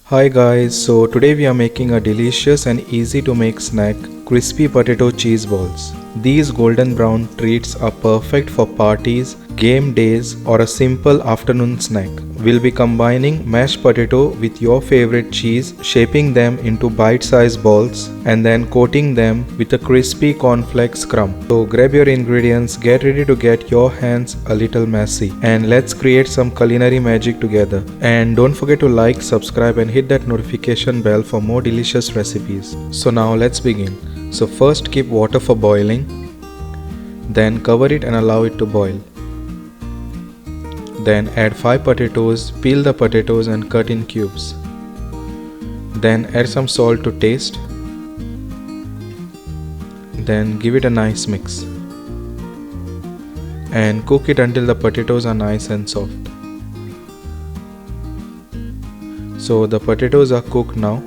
Hi guys, so today we are making a delicious and easy to make snack, crispy potato cheese balls. These golden brown treats are perfect for parties, game days or a simple afternoon snack. We'll be combining mashed potato with your favorite cheese, shaping them into bite-sized balls and then coating them with a crispy cornflakes crumb. So grab your ingredients, get ready to get your hands a little messy and let's create some culinary magic together. And don't forget to like, subscribe and hit that notification bell for more delicious recipes. So now let's begin. So first keep water for boiling, then cover it and allow it to boil. Then add 5 potatoes, peel the potatoes and cut in cubes. Then add some salt to taste. Then give it a nice mix. And cook it until the potatoes are nice and soft. So the potatoes are cooked now.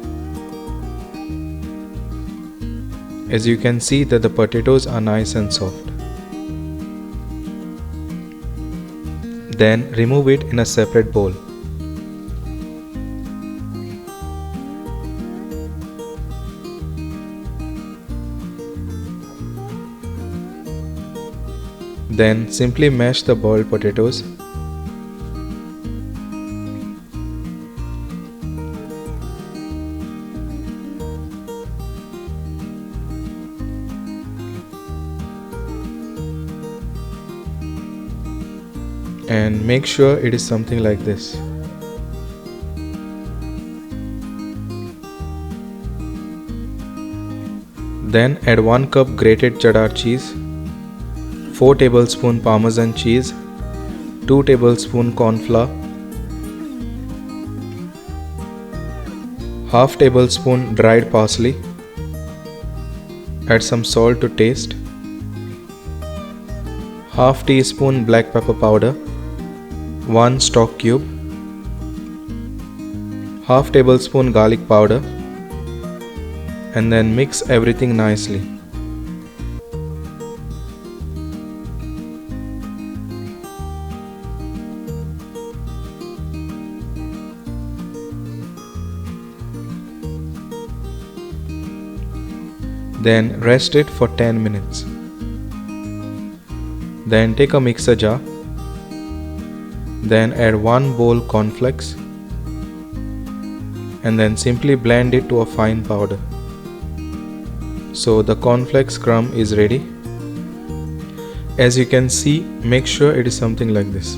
As you can see that the potatoes are nice and soft. Then remove it in a separate bowl. Then simply mash the boiled potatoes. And make sure it is something like this. Then add 1 cup grated cheddar cheese, 4 tablespoons parmesan cheese, 2 tablespoons corn flour, half tablespoon dried parsley, add some salt to taste, half teaspoon black pepper powder, 1 stock cube, half tablespoon garlic powder, and then mix everything nicely. Then rest it for 10 minutes. Then take a mixer jar. Then add 1 bowl cornflakes and then simply blend it to a fine powder. So the cornflakes crumb is ready. As you can see, make sure it is something like this.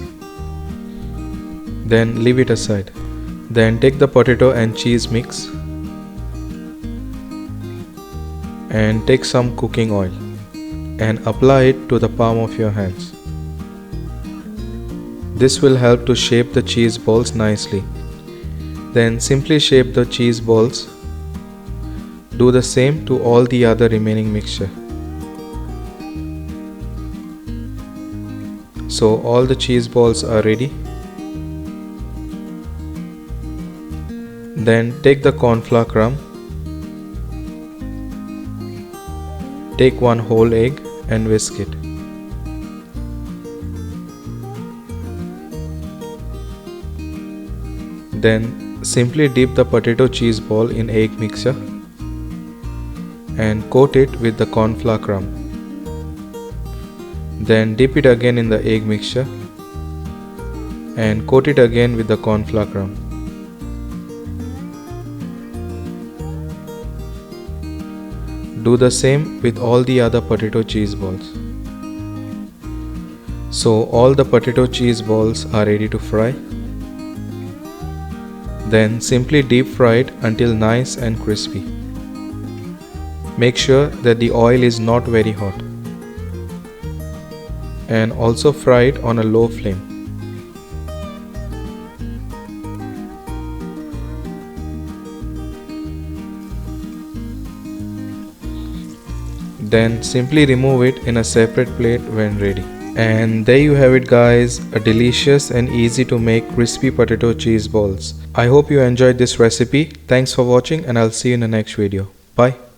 Then leave it aside. Then take the potato and cheese mix and take some cooking oil and apply it to the palm of your hands. This will help to shape the cheese balls nicely. Then simply shape the cheese balls. Do the same to all the other remaining mixture. So all the cheese balls are ready. Then take the corn flour crumb. Take 1 whole egg and whisk it. Then simply dip the potato cheese ball in egg mixture and coat it with the corn flour crumb. Then dip it again in the egg mixture and coat it again with the corn flour crumb. Do the same with all the other potato cheese balls. So all the potato cheese balls are ready to fry. Then simply deep fry it until nice and crispy. Make sure that the oil is not very hot. And also fry it on a low flame. Then simply remove it in a separate plate when ready. And there you have it guys, a delicious and easy to make crispy potato cheese balls. I hope you enjoyed this recipe. Thanks for watching and I'll see you in the next video. Bye.